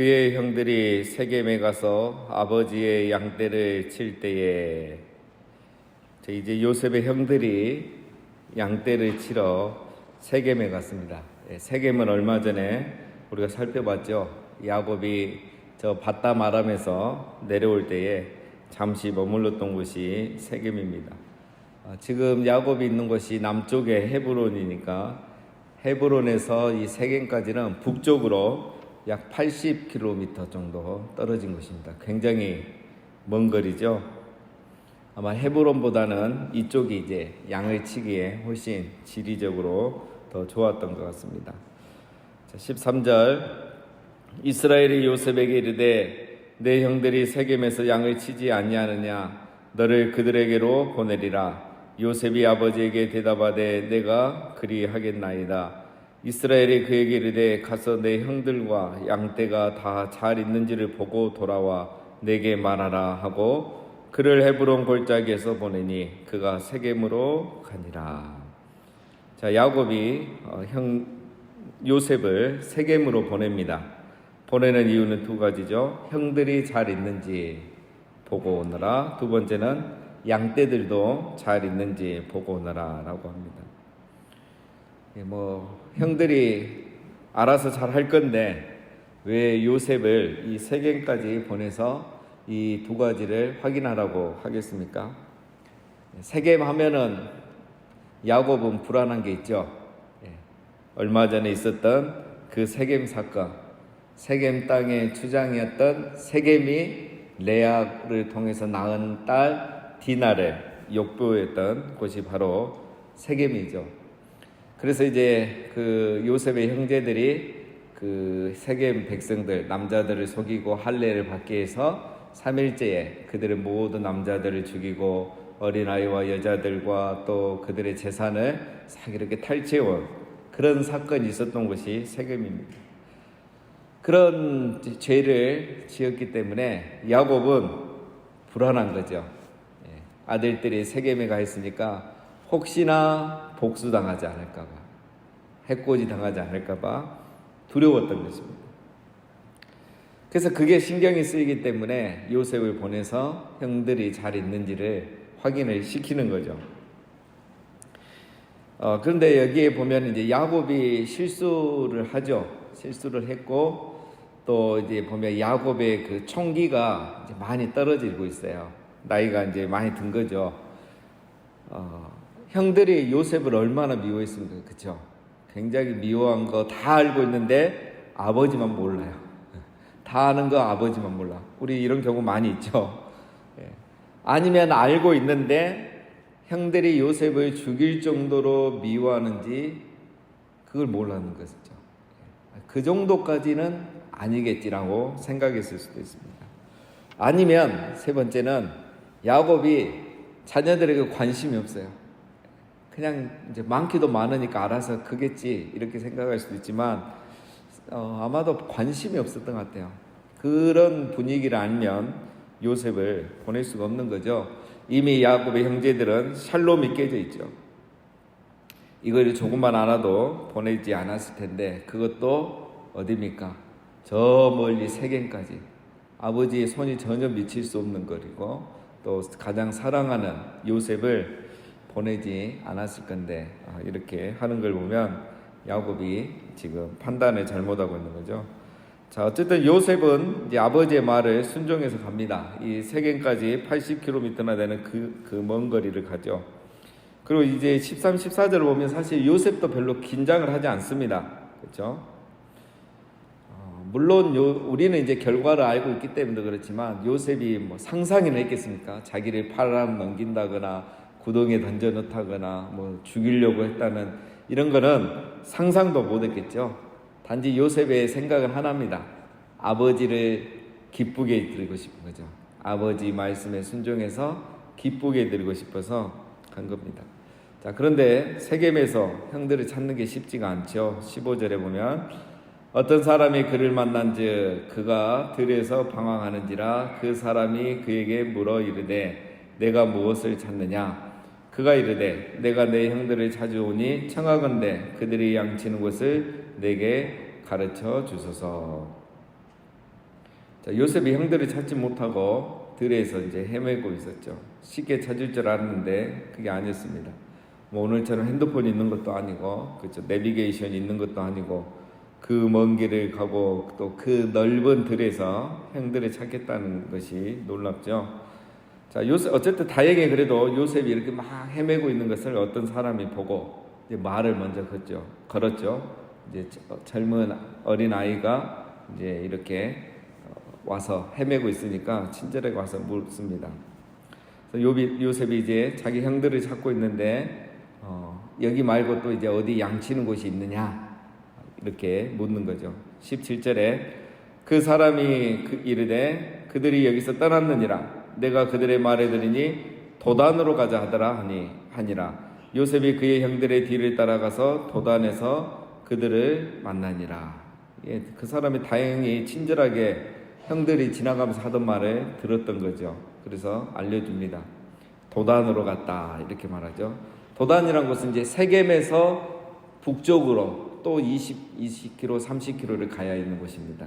그의 형들이 세겜에 가서 아버지의 양떼를 칠 때에, 이제 요셉의 형들이 양떼를 치러 세겜에 갔습니다. 세겜은 얼마 전에 우리가 살펴봤죠. 야곱이 저 바담 아람에서 내려올 때에 잠시 머물렀던 곳이 세겜입니다. 지금 야곱이 있는 곳이 남쪽의 헤브론이니까 헤브론에서 이 세겜까지는 북쪽으로 약 80km 정도 떨어진 곳입니다. 굉장히 먼 거리죠. 아마 헤브론보다는 이쪽이 이제 양을 치기에 훨씬 지리적으로 더 좋았던 것 같습니다. 13절, 이스라엘이 요셉에게 이르되 내 형들이 세겜에서 양을 치지 아니하느냐, 너를 그들에게로 보내리라. 요셉이 아버지에게 대답하되 내가 그리하겠나이다. 이스라엘이 그에게 이르되 가서 내 형들과 양떼가 다 잘 있는지를 보고 돌아와 내게 말하라 하고 그를 헤브론 골짜기에서 보내니 그가 세겜으로 가니라. 자, 야곱이 형 요셉을 세겜으로 보냅니다. 보내는 이유는 두 가지죠. 형들이 잘 있는지 보고 오너라. 두 번째는 양떼들도 잘 있는지 보고 오너라 라고 합니다. 형들이 알아서 잘 할 건데 왜 요셉을 이 세겜까지 보내서 이 두 가지를 확인하라고 하겠습니까? 세겜 하면은 야곱은 불안한 게 있죠. 얼마 전에 있었던 그 세겜 사건, 세겜 땅의 주장이었던 세겜이 레아를 통해서 낳은 딸 디나를 욕보였던 곳이 바로 세겜이죠. 그래서 이제 그 요셉의 형제들이 그 세겜 백성들, 남자들을 속이고 할례를 받게 해서 3일째에 그들의 모든 남자들을 죽이고 어린아이와 여자들과 또 그들의 재산을 싹 이렇게 탈취해온 그런 사건이 있었던 곳이 세겜입니다. 그런 죄를 지었기 때문에 야곱은 불안한 거죠. 아들들이 세겜에 가 있으니까 혹시나 복수당하지 않을까봐, 해코지 당하지 않을까봐 두려웠던 것입니다. 그래서 그게 신경이 쓰이기 때문에 요셉을 보내서 형들이 잘 있는지를 확인을 시키는 거죠. 그런데 여기에 보면 이제 야곱이 실수를 하죠. 실수를 했고 또 이제 보면 야곱의 그 총기가 이제 많이 떨어지고 있어요. 나이가 이제 많이 든 거죠. 형들이 요셉을 얼마나 미워했습니까? 그렇죠? 굉장히 미워한 거 다 알고 있는데 아버지만 몰라요. 다 아는 거 아버지만 몰라. 우리 이런 경우 많이 있죠. 아니면 알고 있는데 형들이 요셉을 죽일 정도로 미워하는지 그걸 몰라는 것이죠. 그 정도까지는 아니겠지라고 생각했을 수도 있습니다. 아니면 세 번째는 야곱이 자녀들에게 관심이 없어요. 그냥 이제 많기도 많으니까 알아서 크겠지 이렇게 생각할 수도 있지만 아마도 관심이 없었던 것 같아요. 그런 분위기를 알면 요셉을 보낼 수가 없는 거죠. 이미 야곱의 형제들은 샬롬이 깨져 있죠. 이걸 조금만 알아도 보내지 않았을 텐데 그것도 어디입니까? 저 멀리 세겜까지 아버지의 손이 전혀 미칠 수 없는 거리고 또 가장 사랑하는 요셉을 보내지 않았을 건데 이렇게 하는 걸 보면 야곱이 지금 판단을 잘못하고 있는 거죠. 자, 어쨌든 요셉은 이제 아버지의 말을 순종해서 갑니다. 이 세겜까지 80km나 되는 그 먼 거리를 가죠. 그리고 이제 13, 14절을 보면 사실 요셉도 별로 긴장을 하지 않습니다. 그렇죠? 물론 우리는 이제 결과를 알고 있기 때문에 그렇지만 요셉이 뭐 상상이나 했겠습니까? 자기를 팔아 넘긴다거나 구덩이에 던져 넣다거나 뭐 죽이려고 했다는 이런 거는 상상도 못 했겠죠. 단지 요셉의 생각은 하나입니다. 아버지를 기쁘게 드리고 싶은 거죠. 아버지 말씀에 순종해서 기쁘게 드리고 싶어서 간 겁니다. 자, 그런데 세겜에서 형들을 찾는 게 쉽지가 않죠. 15절에 보면 어떤 사람이 그를 만난즉 그가 들에서 방황하는지라 그 사람이 그에게 물어 이르되 내가 무엇을 찾느냐? 그가 이르되 내가 내 형들을 찾아오니 청하건대 그들이 양치는 곳을 내게 가르쳐 주소서. 자, 요셉이 형들을 찾지 못하고 들에서 이제 헤매고 있었죠. 쉽게 찾을 줄 알았는데 그게 아니었습니다. 뭐 오늘처럼 핸드폰이 있는 것도 아니고, 그렇죠, 내비게이션이 있는 것도 아니고, 그 먼 길을 가고 또 그 넓은 들에서 형들을 찾겠다는 것이 놀랍죠. 자, 요셉, 어쨌든 다행히 그래도 요셉이 이렇게 막 헤매고 있는 것을 어떤 사람이 보고 이제 말을 먼저 걸었죠. 이제 젊은 어린 아이가 이제 이렇게 와서 헤매고 있으니까 친절하게 와서 묻습니다. 요셉이 이제 자기 형들을 찾고 있는데 여기 말고 또 이제 어디 양치는 곳이 있느냐 이렇게 묻는 거죠. 17절에 그 사람이 이르되 그들이 여기서 떠났느니라. 내가 그들의 말에 들으니 도단으로 가자 하더라 하니라. 요셉이 그의 형들의 뒤를 따라가서 도단에서 그들을 만나니라. 예, 그 사람이 다행히 친절하게 형들이 지나가면서 하던 말을 들었던 거죠. 그래서 알려줍니다. 도단으로 갔다 이렇게 말하죠. 도단이란 곳은 이제 세겜에서 북쪽으로 또 20km, 30km를 가야 있는 곳입니다.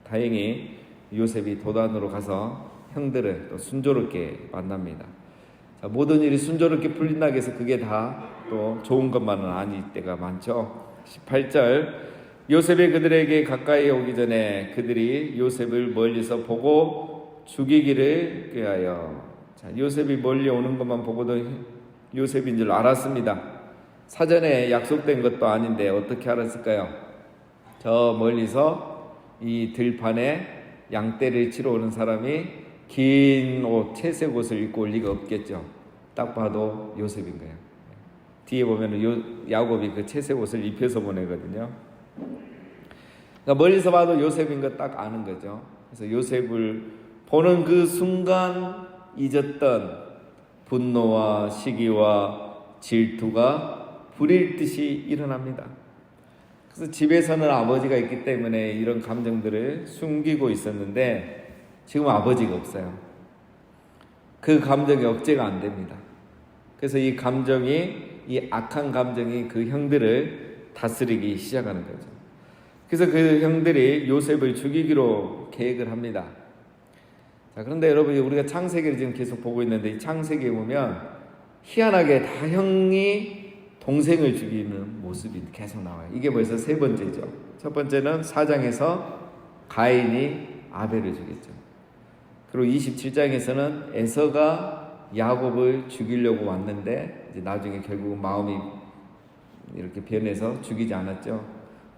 다행히 요셉이 도단으로 가서 형들을 또 순조롭게 만납니다. 자, 모든 일이 순조롭게 풀린다고 해서 그게 다 또 좋은 것만은 아닐 때가 많죠. 18절 요셉이 그들에게 가까이 오기 전에 그들이 요셉을 멀리서 보고 죽이기를 꾀하여. 자, 요셉이 멀리 오는 것만 보고도 요셉인 줄 알았습니다. 사전에 약속된 것도 아닌데 어떻게 알았을까요? 저 멀리서 이 들판에 양떼를 치러 오는 사람이 긴 옷, 채색 옷을 입고 올 리가 없겠죠. 딱 봐도 요셉인 거예요. 뒤에 보면 야곱이 그 채색 옷을 입혀서 보내거든요. 그러니까 멀리서 봐도 요셉인 거 딱 아는 거죠. 그래서 요셉을 보는 그 순간 잊었던 분노와 시기와 질투가 불일 듯이 일어납니다. 그래서 집에서는 아버지가 있기 때문에 이런 감정들을 숨기고 있었는데 지금 아버지가 없어요. 그 감정이 억제가 안 됩니다. 그래서 이 악한 감정이 그 형들을 다스리기 시작하는 거죠. 그래서 그 형들이 요셉을 죽이기로 계획을 합니다. 자, 그런데 여러분, 우리가 창세기를 지금 계속 보고 있는데 이 창세기에 보면 희한하게 다 형이 동생을 죽이는 모습이 계속 나와요. 이게 벌써 세 번째죠. 첫 번째는 4장에서 가인이 아벨을 죽였죠. 그리고 27장에서는 에서가 야곱을 죽이려고 왔는데 이제 나중에 결국 마음이 이렇게 변해서 죽이지 않았죠.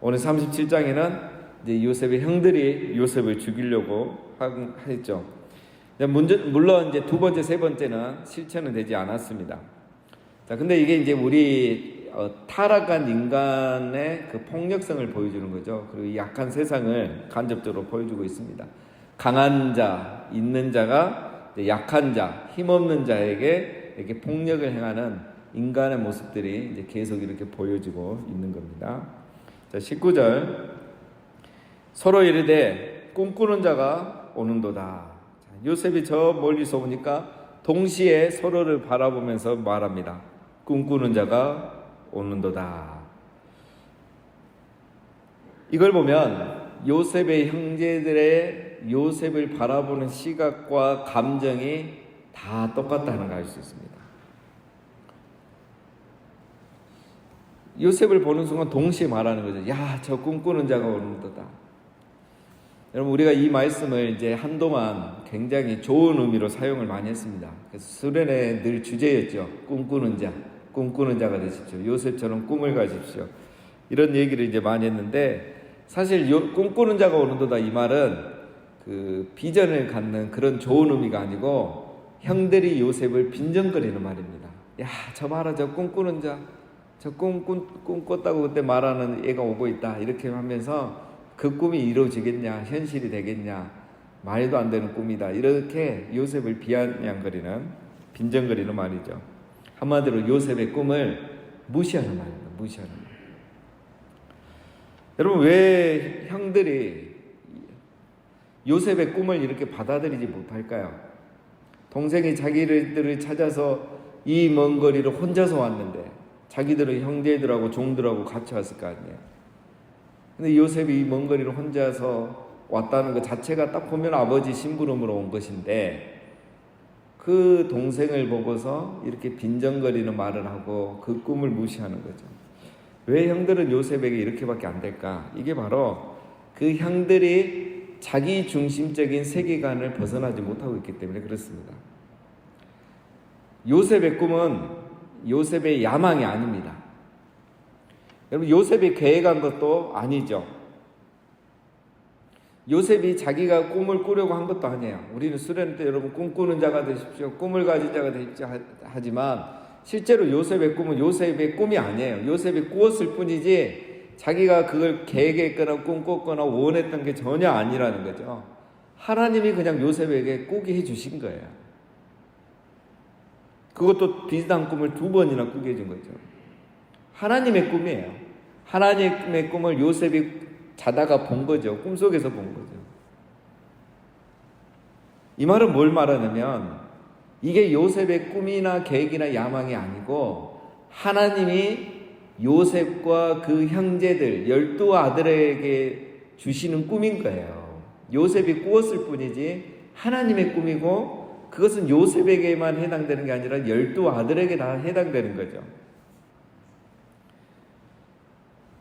오늘 37장에는 이제 요셉의 형들이 요셉을 죽이려고 했죠. 물론 이제 두 번째, 세 번째는 실천은 되지 않았습니다. 자, 근데 이게 이제 우리 타락한 인간의 그 폭력성을 보여주는 거죠. 그리고 이 약한 세상을 간접적으로 보여주고 있습니다. 강한 자, 있는 자가 약한 자, 힘없는 자에게 이렇게 폭력을 행하는 인간의 모습들이 이제 계속 이렇게 보여지고 있는 겁니다. 자, 19절 서로 이르되 꿈꾸는 자가 오는도다. 자, 요셉이 저 멀리서 오니까 동시에 서로를 바라보면서 말합니다. 꿈꾸는 자가 오는도다. 이걸 보면 요셉의 형제들의 요셉을 바라보는 시각과 감정이 다 똑같다는 걸 알 수 있습니다. 요셉을 보는 순간 동시에 말하는 거죠. 야, 저 꿈꾸는 자가 오는도다. 여러분, 우리가 이 말씀을 이제 한동안 굉장히 좋은 의미로 사용을 많이 했습니다. 그래서 수련회 늘 주제였죠. 꿈꾸는 자, 꿈꾸는 자가 되십시오. 요셉처럼 꿈을 가십시오. 이런 얘기를 이제 많이 했는데 사실 꿈꾸는 자가 오는도다 이 말은 그 비전을 갖는 그런 좋은 의미가 아니고 형들이 요셉을 빈정거리는 말입니다. 야, 저 봐라, 저 꿈꾸는 자, 저 꿈꿨다고 그때 말하는 애가 오고 있다. 이렇게 하면서 그 꿈이 이루어지겠냐, 현실이 되겠냐, 말도 안 되는 꿈이다. 이렇게 요셉을 비아냥거리는, 빈정거리는 말이죠. 한마디로 요셉의 꿈을 무시하는 말입니다. 무시하는 말. 여러분, 왜 형들이 요셉의 꿈을 이렇게 받아들이지 못할까요? 동생이 자기들을 찾아서 이 먼 거리를 혼자서 왔는데 자기들은 형제들하고 종들하고 같이 왔을 거 아니에요. 근데 요셉이 이 먼 거리를 혼자서 왔다는 것 자체가 딱 보면 아버지 심부름으로 온 것인데, 그 동생을 보고서 이렇게 빈정거리는 말을 하고 그 꿈을 무시하는 거죠. 왜 형들은 요셉에게 이렇게밖에 안 될까? 이게 바로 그 형들이 자기 중심적인 세계관을 벗어나지 못하고 있기 때문에 그렇습니다. 요셉의 꿈은 요셉의 야망이 아닙니다. 여러분, 요셉이 계획한 것도 아니죠. 요셉이 자기가 꿈을 꾸려고 한 것도 아니에요. 우리는 수련 때 여러분 꿈꾸는 자가 되십시오, 꿈을 가진 자가 되십시오 하지만 실제로 요셉의 꿈은 요셉의 꿈이 아니에요. 요셉이 꾸었을 뿐이지 자기가 그걸 계획했거나 꿈꿨거나 원했던 게 전혀 아니라는 거죠. 하나님이 그냥 요셉에게 꾸게 해주신 거예요. 그것도 비슷한 꿈을 2번이나 꾸게 해준 거죠. 하나님의 꿈이에요. 하나님의 꿈을 요셉이 자다가 본 거죠. 꿈속에서 본 거죠. 이 말은 뭘 말하냐면 이게 요셉의 꿈이나 계획이나 야망이 아니고 하나님이 요셉과 그 형제들 12아들에게 주시는 꿈인 거예요. 요셉이 꾸었을 뿐이지 하나님의 꿈이고 그것은 요셉에게만 해당되는 게 아니라 12아들에게 다 해당되는 거죠.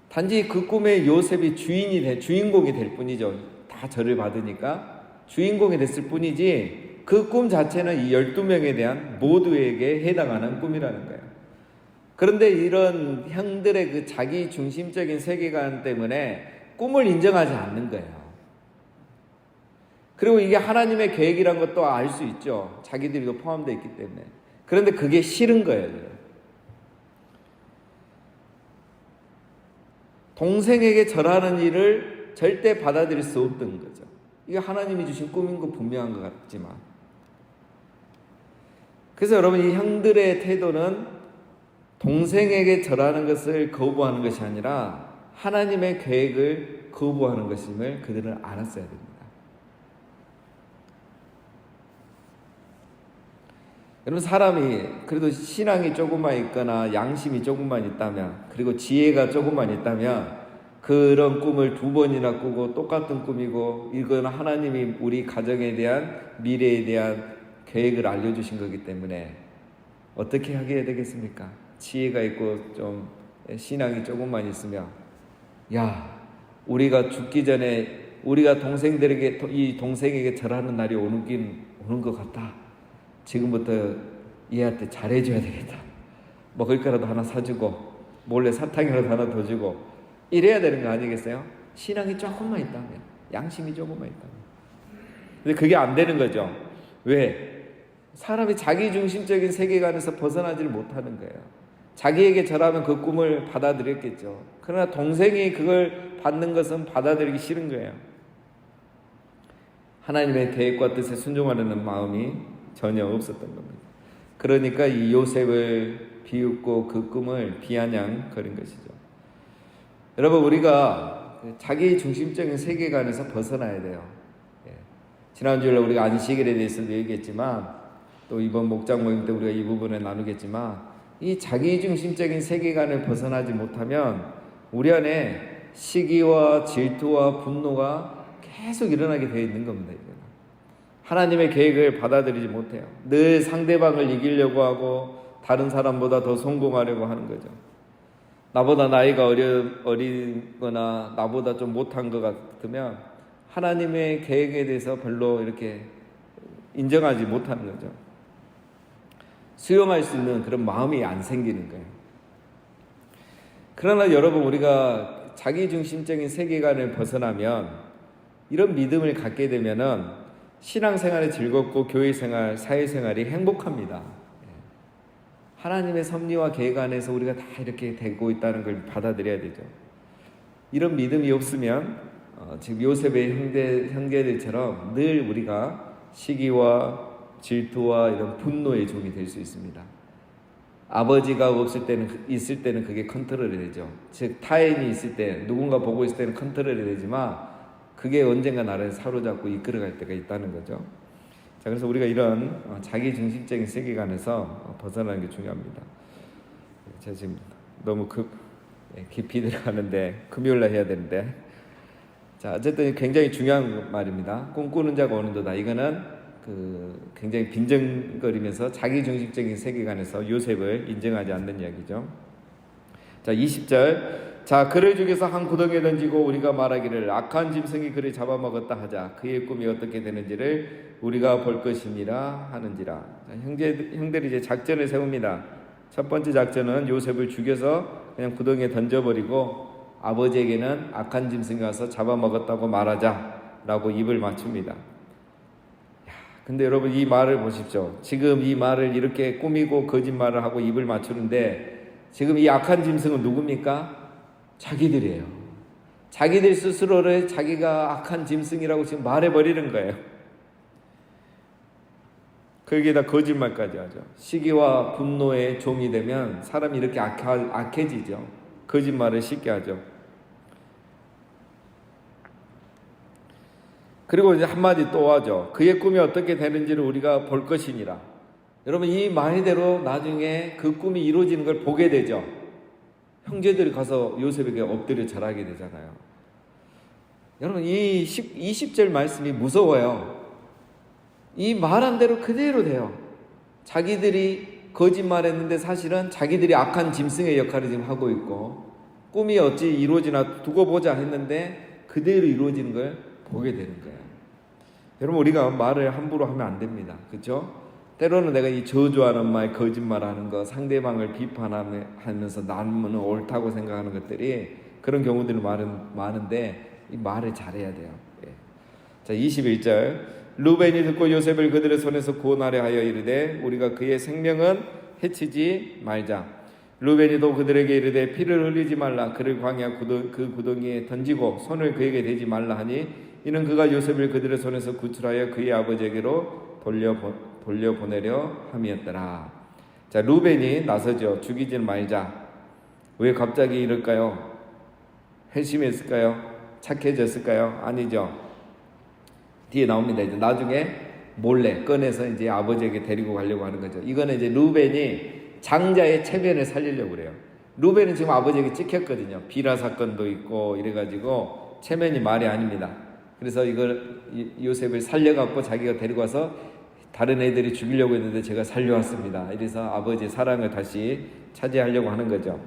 단지 그 꿈에 요셉이 주인공이 될 뿐이죠. 다 절을 받으니까 주인공이 됐을 뿐이지 그 꿈 자체는 이 12명에 대한 모두에게 해당하는 꿈이라는 거예요. 그런데 이런 형들의 그 자기 중심적인 세계관 때문에 꿈을 인정하지 않는 거예요. 그리고 이게 하나님의 계획이란 것도 알 수 있죠. 자기들도 포함되어 있기 때문에. 그런데 그게 싫은 거예요. 동생에게 절하는 일을 절대 받아들일 수 없던 거죠. 이게 하나님이 주신 꿈인 거 분명한 것 같지만. 그래서 여러분, 이 형들의 태도는 동생에게 절하는 것을 거부하는 것이 아니라 하나님의 계획을 거부하는 것임을 그들은 알았어야 됩니다. 여러분, 사람이 그래도 신앙이 조금만 있거나 양심이 조금만 있다면, 그리고 지혜가 조금만 있다면 그런 꿈을 2번이나 꾸고 똑같은 꿈이고 이건 하나님이 우리 가정에 대한 미래에 대한 계획을 알려주신 거기 때문에 어떻게 하게 되겠습니까? 지혜가 있고 좀 신앙이 조금만 있으면 야, 우리가 죽기 전에 우리가 동생들에게 이 동생에게 절하는 날이 오는 것 같다. 지금부터 얘한테 잘해줘야 되겠다. 먹을 거라도 하나 사주고 몰래 사탕이라도 하나 더 주고 이래야 되는 거 아니겠어요? 신앙이 조금만 있다면, 양심이 조금만 있다면. 근데 그게 안 되는 거죠. 왜? 사람이 자기 중심적인 세계관에서 벗어나지를 못하는 거예요. 자기에게 절하면 그 꿈을 받아들였겠죠. 그러나 동생이 그걸 받는 것은 받아들이기 싫은 거예요. 하나님의 계획과 뜻에 순종하려는 마음이 전혀 없었던 겁니다. 그러니까 이 요셉을 비웃고 그 꿈을 비아냥거린 것이죠. 여러분, 우리가 자기 중심적인 세계관에서 벗어나야 돼요. 지난주에 우리가 안식일에 대해서도 얘기했지만 또 이번 목장 모임 때 우리가 이 부분을 나누겠지만 이 자기 중심적인 세계관을 벗어나지 못하면 우리 안에 시기와 질투와 분노가 계속 일어나게 되어 있는 겁니다. 하나님의 계획을 받아들이지 못해요. 늘 상대방을 이기려고 하고 다른 사람보다 더 성공하려고 하는 거죠. 나보다 나이가 어리거나 나보다 좀 못한 것 같으면 하나님의 계획에 대해서 별로 이렇게 인정하지 못하는 거죠. 수용할 수 있는 그런 마음이 안 생기는 거예요. 그러나 여러분, 우리가 자기중심적인 세계관을 벗어나면 이런 믿음을 갖게 되면은 신앙생활이 즐겁고 교회생활, 사회생활이 행복합니다. 하나님의 섭리와 계획 안에서 우리가 다 이렇게 되고 있다는 걸 받아들여야 되죠. 이런 믿음이 없으면 지금 요셉의 형제들처럼 늘 우리가 시기와 질투와 이런 분노의 종이 될 수 있습니다. 아버지가 있을 때는 그게 컨트롤이 되죠. 즉 타인이 있을 때, 누군가 보고 있을 때는 컨트롤이 되지만 그게 언젠가 나를 사로잡고 이끌어갈 때가 있다는 거죠. 자, 그래서 우리가 이런 자기 중심적인 세계관에서 벗어나는 게 중요합니다. 제가 지금 너무 깊이 들어가는데 금요일 날 해야 되는데, 자, 어쨌든 굉장히 중요한 말입니다. 꿈꾸는 자가 오는도다. 이거는 굉장히 빈정거리면서 자기중심적인 세계관에서 요셉을 인정하지 않는 이야기죠. 자, 20절. 자, 그를 죽여서 한 구덩이에 던지고 우리가 말하기를 악한 짐승이 그를 잡아먹었다 하자. 그의 꿈이 어떻게 되는지를 우리가 볼 것이니라 하는지라. 자, 형들이 이제 작전을 세웁니다. 첫 번째 작전은 요셉을 죽여서 그냥 구덩이에 던져버리고 아버지에게는 악한 짐승이 와서 잡아먹었다고 말하자라고 입을 맞춥니다. 근데 여러분, 이 말을 보십시오. 지금 이 말을 이렇게 꾸미고 거짓말을 하고 입을 맞추는데 지금 이 악한 짐승은 누굽니까? 자기들이에요. 자기들 스스로를 자기가 악한 짐승이라고 지금 말해버리는 거예요. 거기에다 거짓말까지 하죠. 시기와 분노의 종이 되면 사람이 이렇게 악해지죠. 거짓말을 쉽게 하죠. 그리고 이제 한마디 또 하죠. 그의 꿈이 어떻게 되는지를 우리가 볼 것이니라. 여러분, 이 말대로 나중에 그 꿈이 이루어지는 걸 보게 되죠. 형제들이 가서 요셉에게 엎드려 절하게 되잖아요. 여러분, 이 20절 말씀이 무서워요. 이 말한 대로 그대로 돼요. 자기들이 거짓말했는데 사실은 자기들이 악한 짐승의 역할을 지금 하고 있고, 꿈이 어찌 이루어지나 두고 보자 했는데 그대로 이루어지는 걸 보게 되는 거예요. 여러분, 우리가 말을 함부로 하면 안 됩니다. 그렇죠? 때로는 내가 이 저주하는 말, 거짓말하는 거, 상대방을 비판하면서 나는 옳다고 생각하는 것들이, 그런 경우들이 많은데 이 말을 잘해야 돼요. 예. 자, 21절. 루벤이 듣고 요셉을 그들의 손에서 구원하려 하여 이르되 우리가 그의 생명은 해치지 말자. 루벤이도 그들에게 이르되 피를 흘리지 말라. 그를 광야 그 구덩이에 던지고 손을 그에게 대지 말라 하니 이는 그가 요셉을 그들의 손에서 구출하여 그의 아버지에게로 돌려보내려 함이었더라. 자, 루벤이 나서죠. 죽이지 말자. 왜 갑자기 이럴까요? 회심했을까요? 착해졌을까요? 아니죠. 뒤에 나옵니다. 이제 나중에 몰래 꺼내서 이제 아버지에게 데리고 가려고 하는 거죠. 이거는 이제 루벤이 장자의 체면을 살리려고 그래요. 루벤은 지금 아버지에게 찍혔거든요. 비라 사건도 있고 이래가지고 체면이 말이 아닙니다. 그래서 이걸 요셉을 살려갖고 자기가 데리고 와서 다른 애들이 죽이려고 했는데 제가 살려왔습니다. 이래서 아버지의 사랑을 다시 차지하려고 하는 거죠.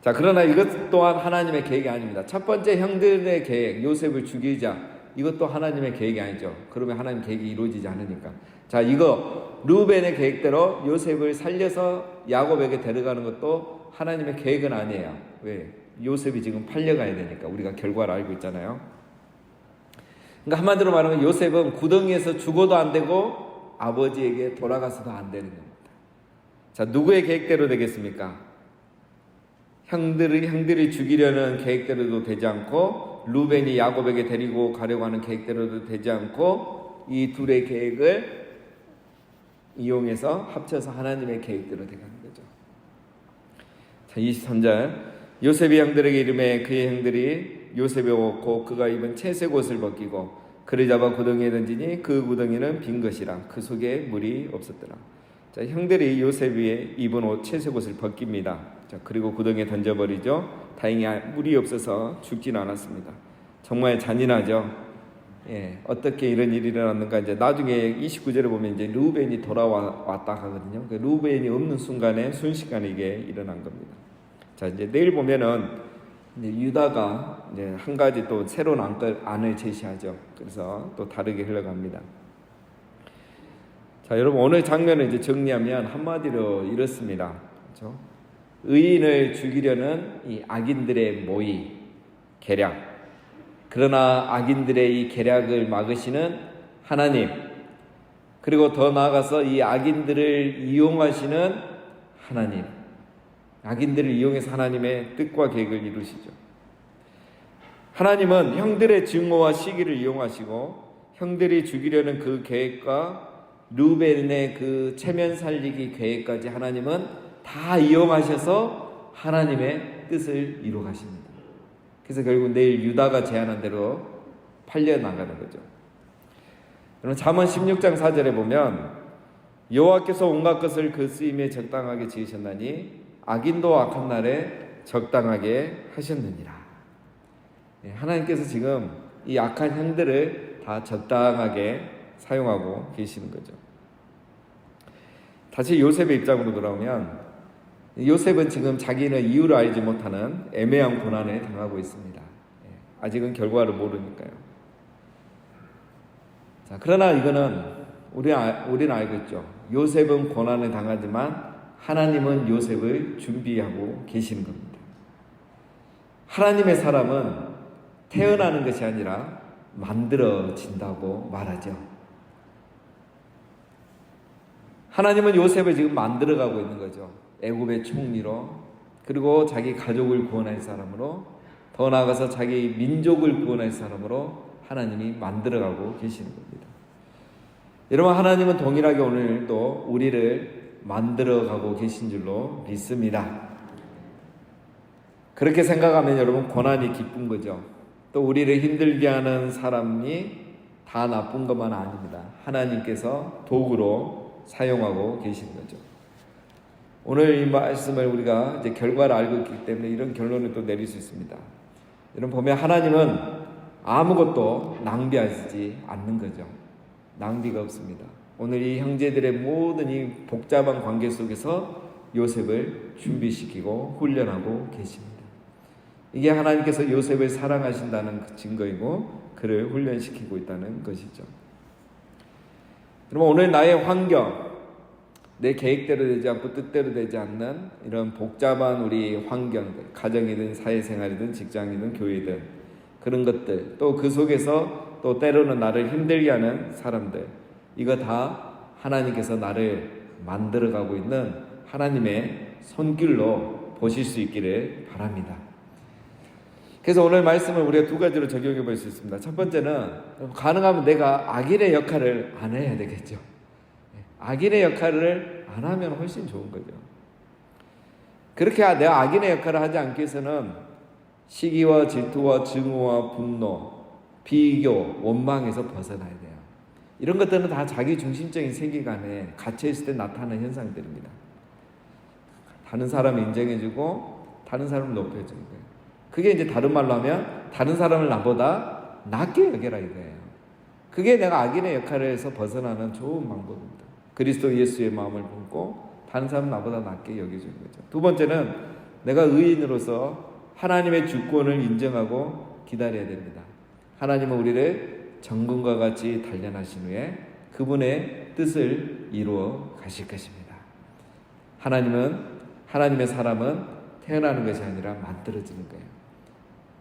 자, 그러나 이것 또한 하나님의 계획이 아닙니다. 첫 번째 형들의 계획, 요셉을 죽이자. 이것도 하나님의 계획이 아니죠. 그러면 하나님 계획이 이루어지지 않으니까. 자, 이거 루벤의 계획대로 요셉을 살려서 야곱에게 데려가는 것도 하나님의 계획은 아니에요. 왜? 요셉이 지금 팔려가야 되니까. 우리가 결과를 알고 있잖아요. 그러니까 한마디로 말하면 요셉은 구덩이에서 죽어도 안 되고 아버지에게 돌아가서도 안 되는 겁니다. 자, 누구의 계획대로 되겠습니까? 형들이 죽이려는 계획대로도 되지 않고, 루벤이 야곱에게 데리고 가려고 하는 계획대로도 되지 않고, 이 둘의 계획을 이용해서 합쳐서 하나님의 계획대로 되가는 거죠. 자, 23절. 요셉이 형들에게 이르매 그의 형들이 요셉에 오고 그가 입은 채색 옷을 벗기고 그를 잡아 구덩이에 던지니 그 구덩이는 빈 것이라 그 속에 물이 없었더라. 자, 형들이 요셉이 입은 옷, 채색 옷을 벗깁니다. 자, 그리고 구덩이에 던져버리죠. 다행히 물이 없어서 죽지는 않았습니다. 정말 잔인하죠. 예, 어떻게 이런 일이 일어났는가. 이제 나중에 29절에 보면 이제 루벤이 돌아왔다 하거든요. 그 루벤이 없는 순간에 순식간에 이게 일어난 겁니다. 자, 이제 내일 보면은 이제 유다가 이제 한 가지 또 새로운 안을 제시하죠. 그래서 또 다르게 흘러갑니다. 자, 여러분, 오늘 장면을 이제 정리하면 한마디로 이렇습니다. 그렇죠? 의인을 죽이려는 이 악인들의 모의, 계략. 그러나 악인들의 이 계략을 막으시는 하나님, 그리고 더 나아가서 이 악인들을 이용하시는 하나님, 악인들을 이용해서 하나님의 뜻과 계획을 이루시죠. 하나님은 형들의 증오와 시기를 이용하시고 형들이 죽이려는 그 계획과 루벤의 그 체면 살리기 계획까지 하나님은 다 이용하셔서 하나님의 뜻을 이루어 가십니다. 그래서 결국 내일 유다가 제안한 대로 팔려나가는 거죠. 여러분, 잠언 16장 4절에 보면 여호와께서 온갖 것을 그 쓰임에 적당하게 지으셨나니 악인도 악한 날에 적당하게 하셨느니라. 하나님께서 지금 이 악한 형들을 다 적당하게 사용하고 계시는 거죠. 다시 요셉의 입장으로 돌아오면 요셉은 지금 자기는 이유를 알지 못하는 애매한 고난에 당하고 있습니다. 아직은 결과를 모르니까요. 자, 그러나 이거는 우리는 알고 있죠. 요셉은 고난에 당하지만 하나님은 요셉을 준비하고 계시는 겁니다. 하나님의 사람은 태어나는 것이 아니라 만들어진다고 말하죠. 하나님은 요셉을 지금 만들어가고 있는 거죠. 애굽의 총리로, 그리고 자기 가족을 구원할 사람으로, 더 나아가서 자기 민족을 구원할 사람으로 하나님이 만들어가고 계시는 겁니다. 여러분, 하나님은 동일하게 오늘도 우리를 만들어가고 계신 줄로 믿습니다. 그렇게 생각하면 여러분, 고난이 기쁜 거죠. 또 우리를 힘들게 하는 사람이 다 나쁜 것만 아닙니다. 하나님께서 도구로 사용하고 계시는 거죠. 오늘 이 말씀을 우리가 이제 결과를 알고 있기 때문에 이런 결론을 또 내릴 수 있습니다. 여러분, 보면 하나님은 아무것도 낭비하지 않는 거죠. 낭비가 없습니다. 오늘 이 형제들의 모든 이 복잡한 관계 속에서 요셉을 준비시키고 훈련하고 계십니다. 이게 하나님께서 요셉을 사랑하신다는 증거이고 그를 훈련시키고 있다는 것이죠. 여러분, 오늘 나의 환경, 내 계획대로 되지 않고 뜻대로 되지 않는 이런 복잡한 우리 환경들, 가정이든 사회생활이든 직장이든 교회든 그런 것들, 또 그 속에서 또 때로는 나를 힘들게 하는 사람들, 이거 다 하나님께서 나를 만들어가고 있는 하나님의 손길로 보실 수 있기를 바랍니다. 그래서 오늘 말씀을 우리가 두 가지로 적용해 볼 수 있습니다. 첫 번째는 가능하면 내가 악인의 역할을 안 해야 되겠죠. 악인의 역할을 안 하면 훨씬 좋은 거죠. 그렇게 내가 악인의 역할을 하지 않기 위해서는 시기와 질투와 증오와 분노, 비교, 원망에서 벗어나야 돼요. 이런 것들은 다 자기 중심적인 세계관에 갇혀있을 때 나타나는 현상들입니다. 다른 사람을 인정해주고 다른 사람을 높여주는 거예요. 그게 이제 다른 말로 하면 다른 사람을 나보다 낮게 여겨라 이거예요. 그게 내가 악인의 역할에서 벗어나는 좋은 방법입니다. 그리스도 예수의 마음을 품고 다른 사람 나보다 낮게 여겨주는 거죠. 두 번째는 내가 의인으로서 하나님의 주권을 인정하고 기다려야 됩니다. 하나님은 우리를 정금과 같이 단련하신 후에 그분의 뜻을 이루어 가실 것입니다. 하나님의 사람은 태어나는 것이 아니라 만들어지는 거예요.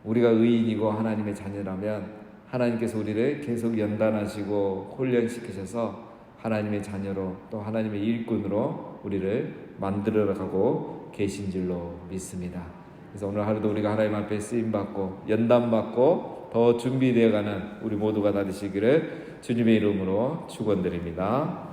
우리가 의인이고 하나님의 자녀라면 하나님께서 우리를 계속 연단하시고 훈련시키셔서 하나님의 자녀로 또 하나님의 일꾼으로 우리를 만들어가고 계신 줄로 믿습니다. 그래서 오늘 하루도 우리가 하나님 앞에 쓰임받고 연단받고 더 준비되어가는 우리 모두가 다 되시기를 주님의 이름으로 축원드립니다.